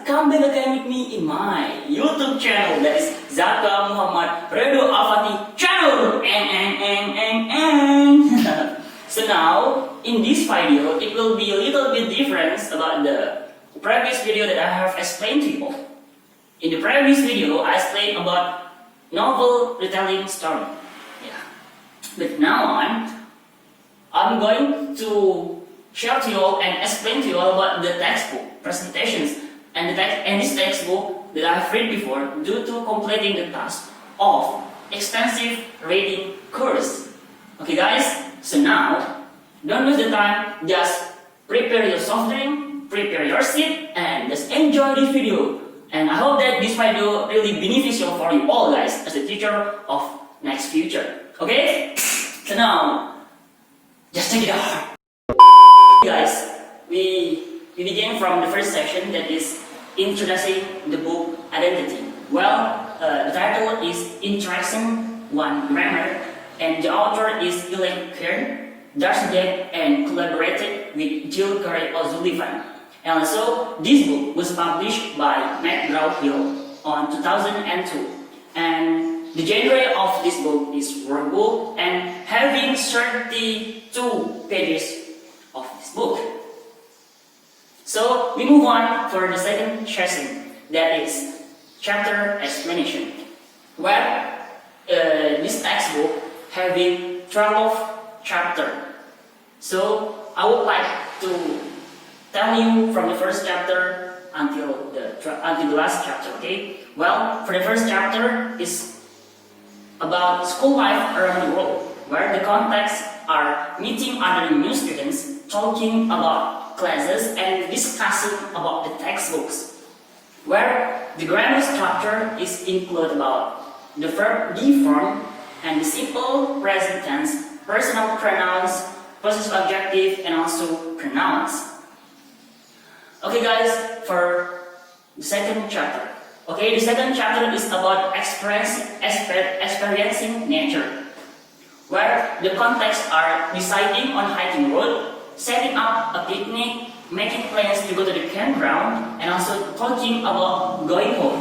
come back again with me in my YouTube channel, that is Dzaka Muhammad Radio Al-Fatih channel. So now, in this video, it will be a little bit different about the previous video that I have explained to you. In the previous video, I explained about novel retelling story. Yeah. But now on, I'm going to share to you all and explain to you all about the textbook presentations and this textbook that I have read before due to completing the task of extensive reading course. Okay guys, so now don't lose the time, just prepare your soft drink, prepare your seat, and just enjoy this video. And I hope that this video really beneficial for you all guys as a teacher of next future. Okay? So now, just check it out. Guys, we begin from the first section, that is introducing the book identity. Well, the title is Introduction 1 Grammar, and the author is Elaine Kirn, Darcy Jack, and collaborated with Jill Korey O'Sullivan. And also, this book was published by Mc Graw Hill on 2002. And the genre of this book is workbook, and having 32 pages of this book. So we move on for the second session, that is chapter explanation, where this textbook having 12 chapters. So I would like to tell you from the first chapter until the last chapter. Okay. Well, for the first chapter is about school life around the world, where the contexts are meeting other new students, talking about classes, and discussing about the textbooks, where the grammar structure is included about the verb be form and the simple present tense, personal pronouns, possessive adjective, and also pronouns. Okay guys, for the second chapter. Okay, the second chapter is about experiencing nature, where the contexts are deciding on hiking road, setting up a picnic, making plans to go to the campground, and also talking about going home.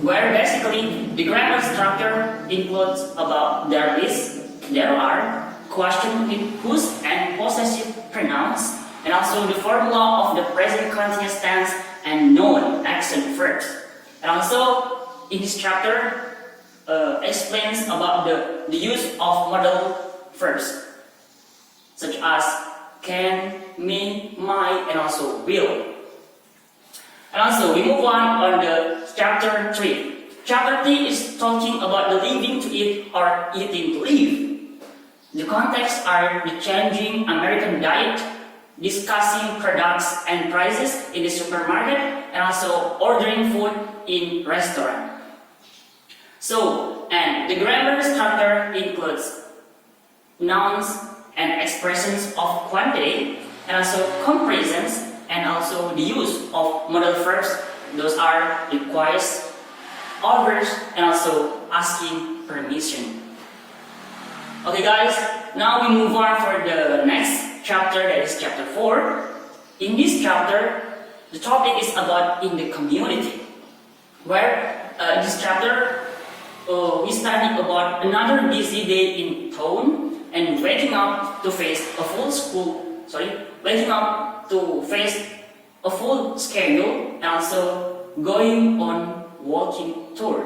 Where basically the grammar structure includes about there is, there are, question with whose and possessive pronouns, and also the formula of the present continuous tense and noun action verbs. And also in this chapter explains about the use of modal verbs such as can, may, might, and also will. And also we move on the chapter 3. Chapter 3 is talking about the living to eat or eating to live. The contexts are the changing American diet, discussing products and prices in the supermarket, and also ordering food in restaurant. So, and the grammar structure includes nouns and expressions of quantity, and also comparisons, and also the use of modal verbs. Those are requires, orders, and also asking permission. Okay guys, now we move on for the next chapter, that is chapter 4. In this chapter, the topic is about in the community, where in this chapter we study about another busy day in town and waking up to face a full schedule, and also going on walking tour.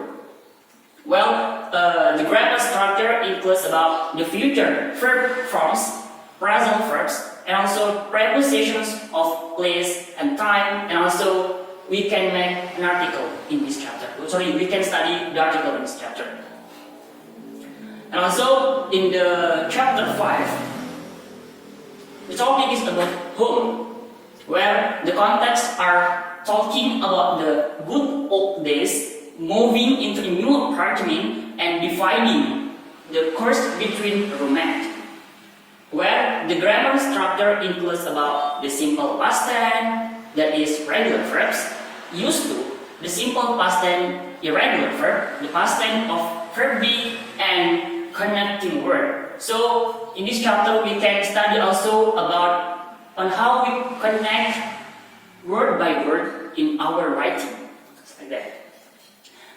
Well, the grammar structure includes about the future verb forms, present verbs, and also prepositions of place and time, and also we can make an article in this chapter. We can study the article in this chapter. And also in the chapter 5, the topic is about home, where the contexts are talking about the good old days, moving into a new apartment, and dividing the course between romance. Where the grammar structure includes about the simple past tense, that is regular verbs, used to, the simple past tense irregular verb, the past tense of verb be, and connecting word. So in this chapter we can study also about on how we connect word by word in our writing. Like that.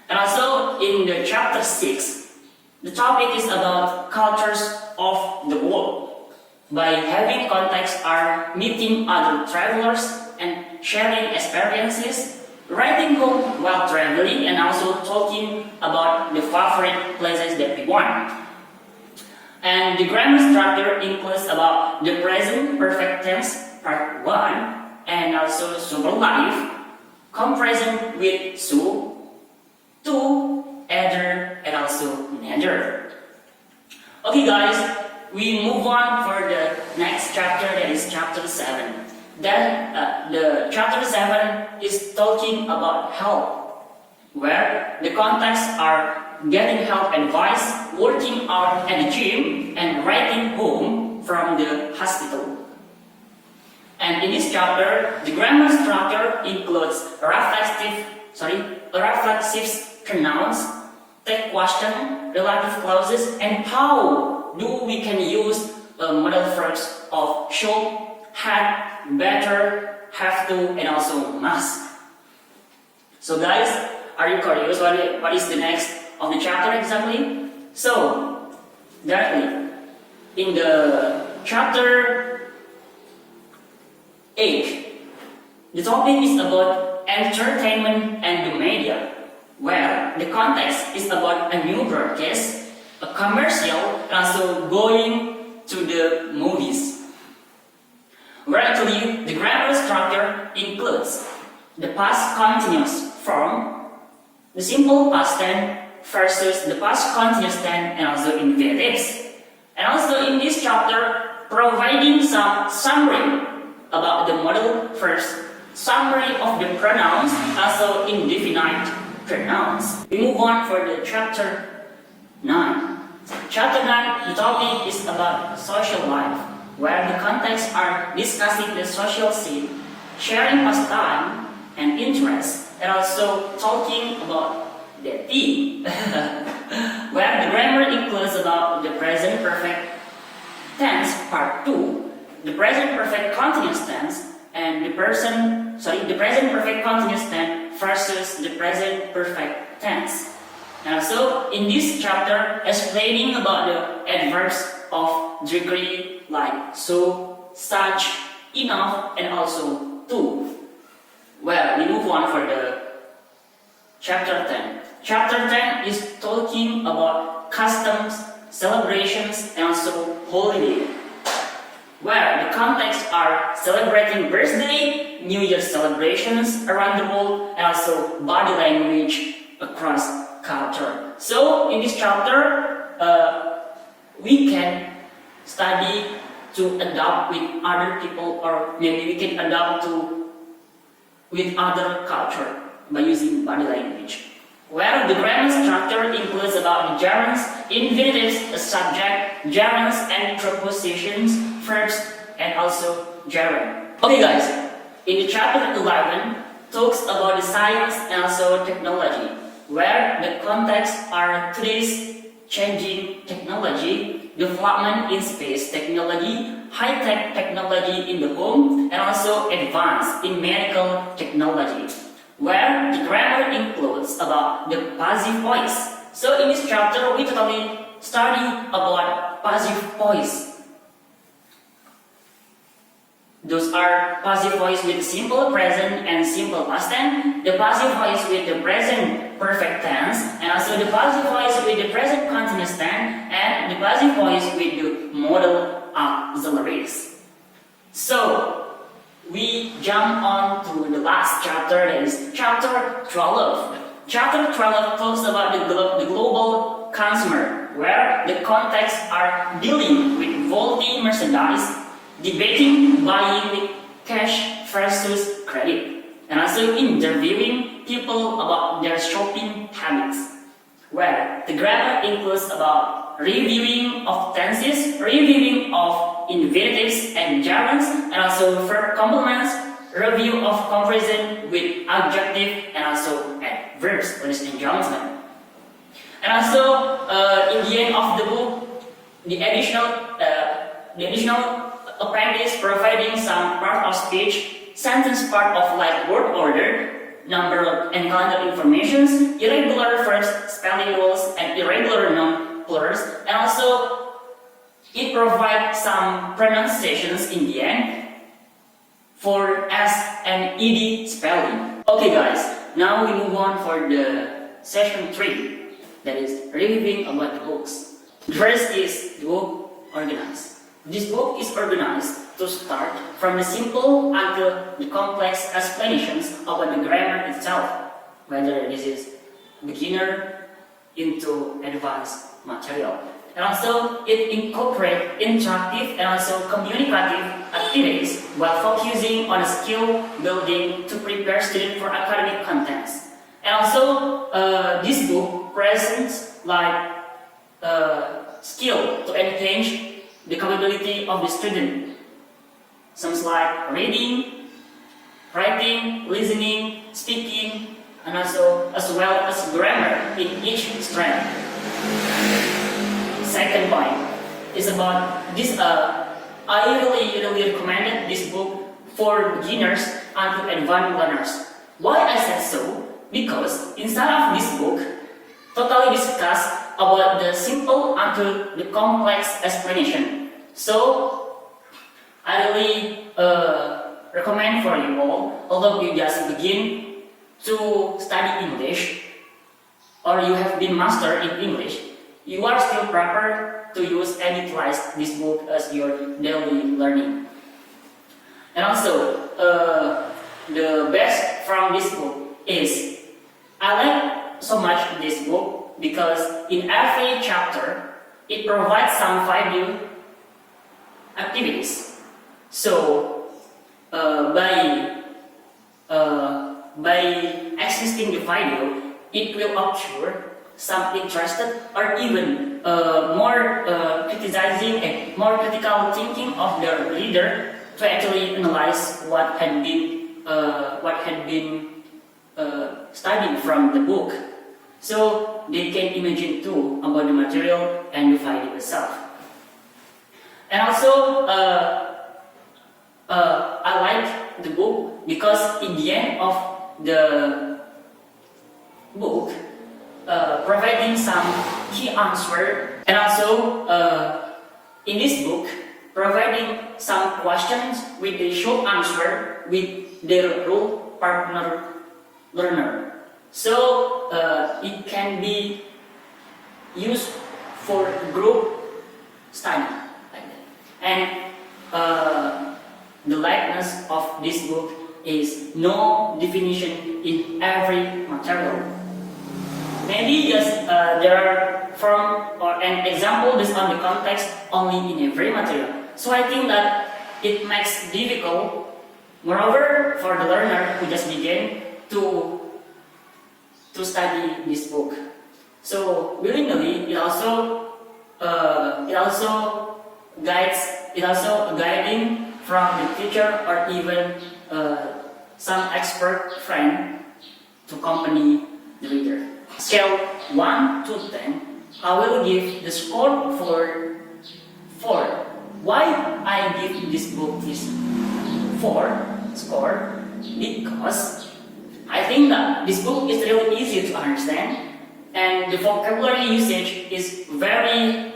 And also in the chapter 6, the topic is about cultures of the world. By having context are meeting other travelers and sharing experiences, writing home while traveling, and also talking about the favorite places that we want. And the grammar structure includes about the present perfect tense part 1, and also superlative, comparison with so, to, either, and also neither. Okay guys, we move on for the next chapter, that is chapter 7. Then the chapter 7 is talking about health, where the contexts are getting health advice, working out at the gym, and writing home from the hospital. And in this chapter, the grammar structure includes reflexive pronouns, take question, relative clauses, and how do we can use modal verbs of should, had, better, have to, and also must. So guys, are you curious what is the next of the chapter exactly? So, directly, in the chapter 8, the topic is about entertainment and the media, where the context is about a new broadcast, a commercial, and also going to the movies. Where actually the grammar structure includes the past continuous form, the simple past tense versus the past continuous tense, and also infinitives. And also in this chapter, providing some summary about the modal verbs, summary of the pronouns, also indefinite pronouns. We move on for the chapter 9. Chapter 9, the topic is about social life, where the contexts are discussing the social scene, sharing pastime and interest, and also talking about the theme, where the grammar includes about the present perfect tense part 2, the present perfect continuous tense, and the present perfect continuous tense versus the present perfect tense. And also in this chapter, explaining about the adverbs of degree like so, such, enough, and also to. Well, we move on for the chapter 10. Chapter 10 is talking about customs, celebrations, and also holiday, where the contexts are celebrating birthday, New Year celebrations around the world, and also body language across culture. So in this chapter, we can study to adapt with other people, or maybe we can adapt with other culture by using body language. Where the grammar structure includes about the gerunds, infinitives, the subject, gerunds and prepositions, verbs, and also gerund. Okay guys, in the chapter 11 talks about the science and also technology, where the contexts are today's changing technology, development in space technology, high-tech technology in the home, and also advance in medical technology, where the grammar includes about the passive voice. So in this chapter, we totally study about passive voice. Those are passive voice with simple present and simple past tense, the passive voice with the present perfect tense, and also the passive voice with the present continuous tense, and the passive voice with the modal auxiliaries. So, we jump on to the last chapter, that is chapter 12. Chapter 12 talks about the global consumer, where the contexts are dealing with faulty merchandise, debating buying with cash versus credit, and also interviewing people about their shopping habits, where the grammar includes about reviewing of tenses, reviewing of infinitives and gerunds, and also verb complements, review of comparison with adjective and also adverbs, ladies and gentlemen. And also in the end of the book, the additional appendix providing some part of speech sentence part of like word order, number and calendar informations, irregular first spelling rules, and irregular noun plurals, and also it provides some pronunciations in the end for S and ED spelling. Okay guys, now we move on for the session 3, that is reviewing about the books. The first is the book organized. This book is organized to start from the simple until the complex explanations about the grammar itself, whether this is beginner into advanced material. And also it incorporates interactive and also communicative activities while focusing on skill building to prepare students for academic contents. And also this book presents like skill to enhance the capability of the student. Some like reading, writing, listening, speaking, and also as well as grammar in each strand. Second point is about this. I really recommended this book for beginners and to advanced learners. Why I said so? Because inside of this book, totally discuss about the simple until the complex explanation. So I really recommend for you all, although you just begin to study English or you have been master in English, you are still proper to use and utilize this book as your daily learning. And also, the best from this book is, I like so much this book because in every chapter, it provides some video activities. So, by existing the video, it will occur some interested or even more criticizing and more critical thinking of the reader to actually analyze what had been studied from the book, so they can imagine too about the material and the video itself. And also I like the book because in the end of the book providing some key answer, and also in this book providing some questions with the short answer with their role partner learner. So it can be used for group study like that. And the likeness of this book is no definition in every material. Maybe just there are from or an example based on the context only in every material. So I think that it makes difficult, moreover, for the learner who just begin to study this book. So willingly, it also guiding from the teacher or even some expert friend to accompany the reader. Scale 1 to 10, I will give the score for 4. Why I give this book is 4 score? Because I think that this book is really easy to understand, and the vocabulary usage is very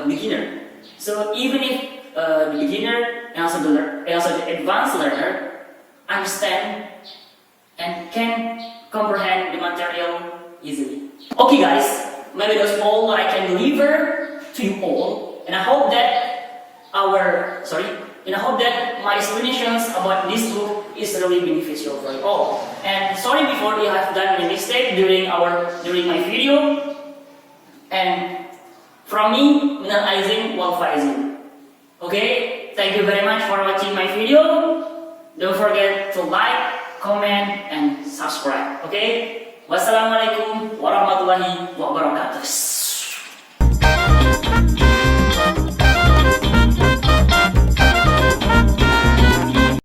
beginner. So even if the beginner and also the advanced learner understand and can comprehend the material easily. Okay guys, maybe that's all what I can deliver to you all, and I hope that my explanations about this book is really beneficial for you all. And sorry before you have done a mistake during my video. And from me, minal aizin wal faizin. Okay, thank you very much for watching my video. Don't forget to like, comment, and subscribe. Okay, wassalamualaikum warahmatullahi wabarakatuh.